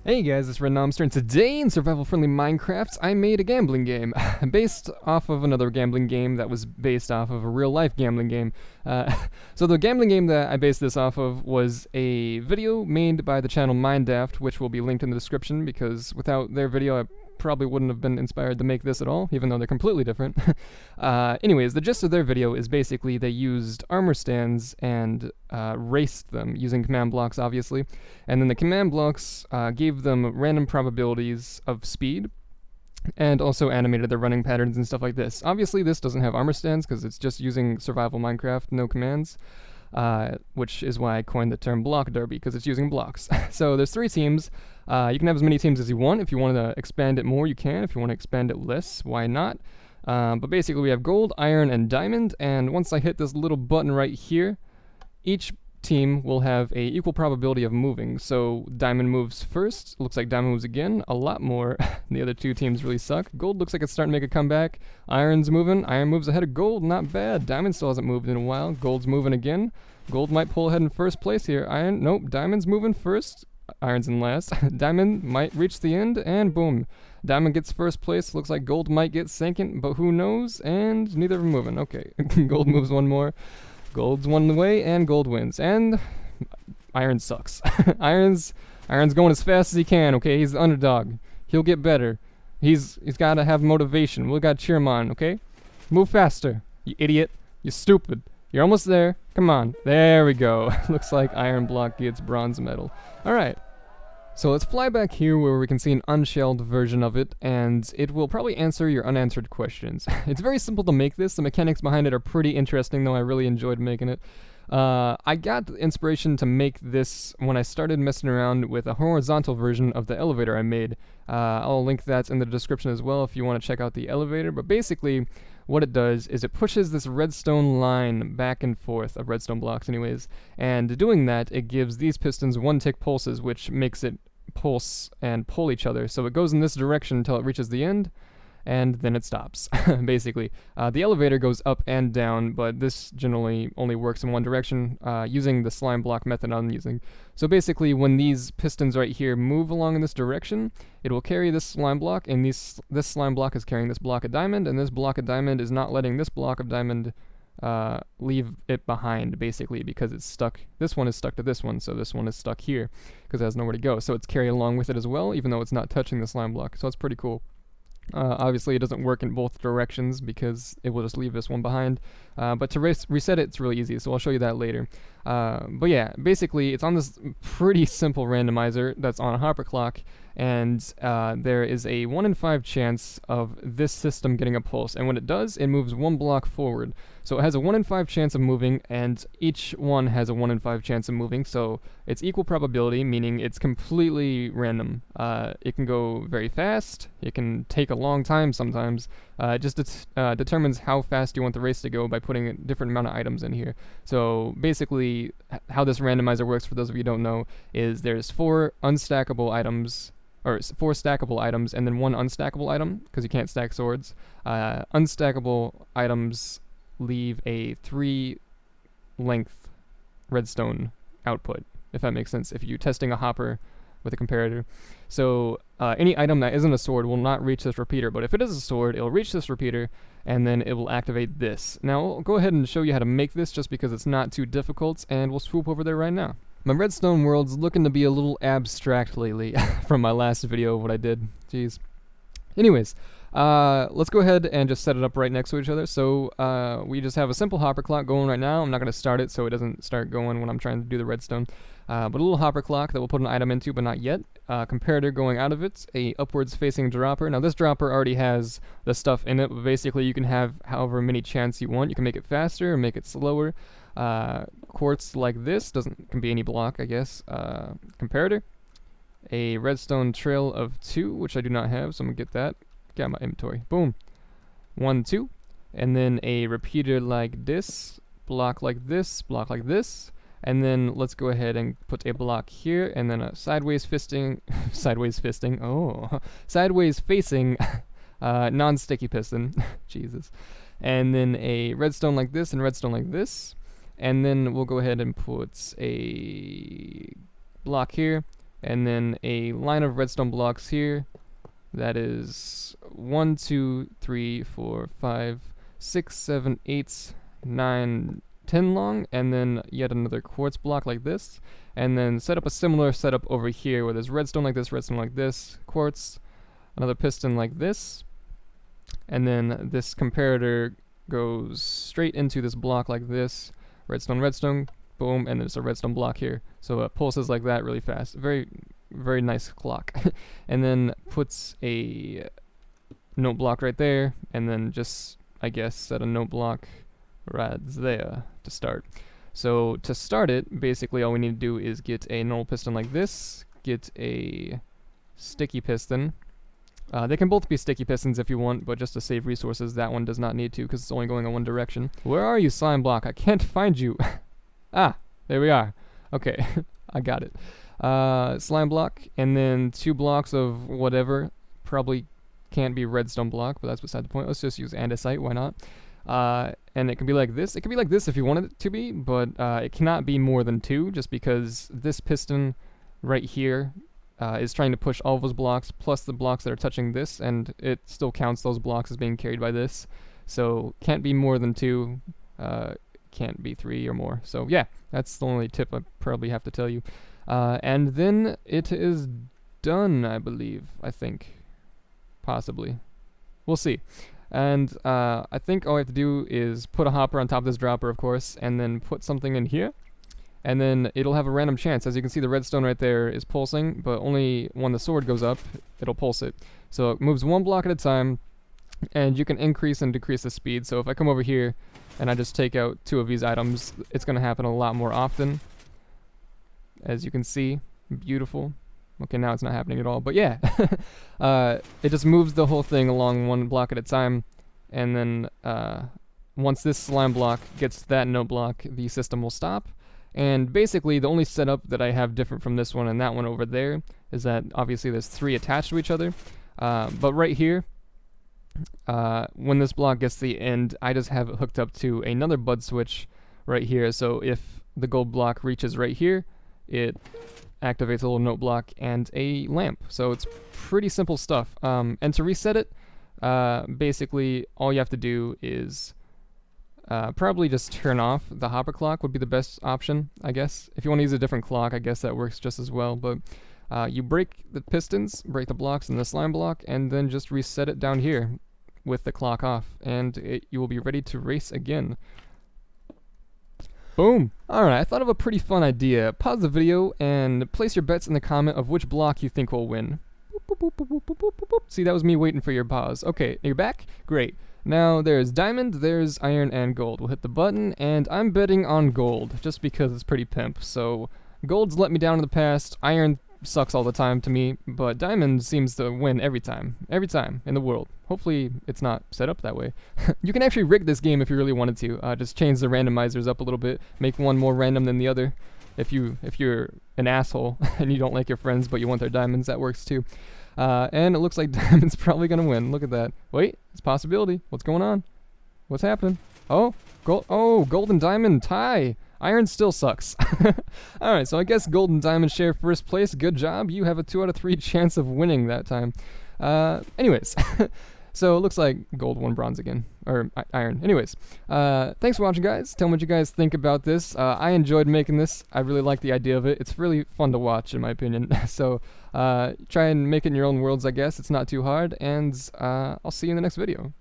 Hey guys, it's Red Nomster, and today in Survival Friendly Minecraft, I made a gambling game based off of another gambling game that was based off of a real life gambling game. Uh, so the gambling game that I based this off of was a video made by the channel Mindaft, which will be linked in the description because without their video, I probably wouldn't have been inspired to make this at all, even though they're completely different. Anyways, the gist of their video is basically they used armor stands and raced them using command blocks, obviously. And then the command blocks gave them random probabilities of speed and also animated their running patterns and stuff like this. Obviously, this doesn't have armor stands because it's just using survival Minecraft, no commands. Which is why I coined the term block derby, because it's using blocks. So there's 3 teams. You can have as many teams as you want. If you want to expand it more, you can. If you want to expand it less, why not? But basically, we have gold, iron, and diamond. And once I hit this little button right here, each team will have a equal probability of moving. So diamond moves first. Looks like diamond moves again. A lot more. The other 2 teams really suck. Gold looks like it's starting to make a comeback. Iron's moving. Iron moves ahead of gold. Not bad. Diamond still hasn't moved in a while. Gold's moving again. Gold might pull ahead in first place here. Iron, nope. Diamond's moving first. Iron's in last. Diamond might reach the end, and boom. Diamond gets first place. Looks like gold might get second, but who knows? And neither of them moving. Okay. Gold moves one more. Gold's won the way, and gold wins. And iron sucks. Iron's going as fast as he can, okay? He's the underdog. He'll get better. He's got to have motivation. We got to cheer him on, okay? Move faster, you idiot. You stupid. You're almost there. Come on. There we go. Looks like iron block gets bronze medal. All right. So let's fly back here where we can see an unshelled version of it, and it will probably answer your unanswered questions. It's very simple to make this. The mechanics behind it are pretty interesting, though I really enjoyed making it. I got the inspiration to make this when I started messing around with a horizontal version of the elevator I made. I'll link that in the description as well if you want to check out the elevator, but basically what it does is it pushes this redstone line back and forth, of redstone blocks anyways, and doing that, it gives these pistons 1-tick pulses, which makes it pulse and pull each other. So it goes in this direction until it reaches the end, and then it stops, basically. The elevator goes up and down, but this generally only works in one direction, using the slime block method I'm using. So basically, when these pistons right here move along in this direction, it will carry this slime block, and this slime block is carrying this block of diamond, and this block of diamond is not letting this block of diamond leave it behind, basically, because it's stuck. This one is stuck to this one, so this one is stuck here, because it has nowhere to go. So it's carried along with it as well, even though it's not touching the slime block. So it's pretty cool. Obviously, it doesn't work in both directions because it will just leave this one behind. But to reset it, it's really easy, so I'll show you that later. But yeah, basically, it's on this pretty simple randomizer that's on a hopper clock, and there is a 1 in 5 chance of this system getting a pulse. And when it does, it moves 1 block forward. So it has a 1 in 5 chance of moving, and each one has a 1 in 5 chance of moving. So it's equal probability, meaning it's completely random. It can go very fast. It can take a long time sometimes. It just determines how fast you want the race to go by putting a different amount of items in here. So basically, how this randomizer works, for those of you who don't know, is there's 4 unstackable items, or 4 stackable items, and then 1 unstackable item, because you can't stack swords. Unstackable items leave a 3 length redstone output, if that makes sense, if you're testing a hopper with a comparator. So any item that isn't a sword will not reach this repeater, but if it is a sword, it'll reach this repeater, and then it will activate this. Now, I'll go ahead and show you how to make this, just because it's not too difficult, and we'll swoop over there right now. My redstone world's looking to be a little abstract lately from my last video of what I did. Jeez. Anyways, let's go ahead and just set it up right next to each other. So we just have a simple hopper clock going right now. I'm not going to start it so it doesn't start going when I'm trying to do the redstone. But a little hopper clock that we'll put an item into, but not yet. Comparator going out of it, a upwards facing dropper. Now this dropper already has the stuff in it, but basically you can have however many chance you want. You can make it faster or make it slower. Quartz like this can be any block, I guess. Comparator. A redstone trail of 2, which I do not have, so I'm gonna get that. Get out my inventory. Boom. 1, 2. And then a repeater like this, block like this, block like this. And then let's go ahead and put a block here, and then a sideways fisting, sideways facing non-sticky piston. Jesus. And then a redstone like this and redstone like this. And then we'll go ahead and put a block here, and then a line of redstone blocks here. That is 1, 2, 3, 4, 5, 6, 7, 8, 9, 10 long, and then yet another quartz block like this, and then set up a similar setup over here where there's redstone like this, quartz, another piston like this, and then this comparator goes straight into this block like this, redstone, boom, and there's a redstone block here. So it pulses like that really fast. Very, very nice clock. And then puts a note block right there, and then just, I guess, set a note block right there to start. So to start it, basically all we need to do is get a normal piston like this, get a sticky piston. They can both be sticky pistons if you want, but just to save resources, that one does not need to because it's only going in one direction. Where are you, slime block? I can't find you. Ah, there we are. Okay, I got it. Slime block, and then 2 blocks of whatever. Probably can't be redstone block, but that's beside the point. Let's just use andesite, why not? And it can be like this. It can be like this if you wanted it to be, but it cannot be more than 2, just because this piston right here is trying to push all of those blocks, plus the blocks that are touching this, and it still counts those blocks as being carried by this. So can't be more than 2, can't be 3 or more. So yeah, that's the only tip I probably have to tell you. And then it is done, I believe, I think. Possibly. We'll see. And I think all I have to do is put a hopper on top of this dropper, of course, and then put something in here. And then it'll have a random chance. As you can see, the redstone right there is pulsing, but only when the sword goes up, it'll pulse it. So it moves 1 block at a time, and you can increase and decrease the speed. So if I come over here and I just take out 2 of these items, it's going to happen a lot more often. As you can see, beautiful. Okay, now it's not happening at all, but yeah. It just moves the whole thing along 1 block at a time, and then once this slime block gets that note block, the system will stop. And basically, the only setup that I have different from this one and that one over there is that obviously there's 3 attached to each other. But right here, when this block gets to the end, I just have it hooked up to another bud switch right here. So if the gold block reaches right here, it activates a little note block and a lamp. So it's pretty simple stuff. And to reset it, basically all you have to do is probably just turn off the hopper clock would be the best option, I guess. If you want to use a different clock, I guess that works just as well. But you break the pistons, break the blocks in the slime block, and then just reset it down here with the clock off, and you will be ready to race again. Boom! Alright, I thought of a pretty fun idea. Pause the video and place your bets in the comment of which block you think will win. Boop, boop, boop, boop, boop, boop, boop, boop. See, that was me waiting for your pause. Okay, you're back? Great. Now there's diamond, there's iron, and gold. We'll hit the button, and I'm betting on gold, just because it's pretty pimp. So, gold's let me down in the past, iron sucks all the time to me, but diamond seems to win every time in the world. Hopefully it's not set up that way. You can actually rig this game if you really wanted to. Just change the randomizers up a little bit, make one more random than the other. If you're an asshole and you don't like your friends but you want their diamonds, that works too. And it looks like diamond's probably gonna win. Look at that. Wait, it's a possibility. What's going on? What's happening? Oh, gold and diamond tie. Iron still sucks. Alright, so I guess gold and diamond share first place. Good job. You have a 2 out of 3 chance of winning that time. Anyways. So it looks like gold won bronze again. Or iron. Anyways. Thanks for watching, guys. Tell me what you guys think about this. I enjoyed making this. I really like the idea of it. It's really fun to watch, in my opinion. So try and make it in your own worlds, I guess. It's not too hard. And I'll see you in the next video.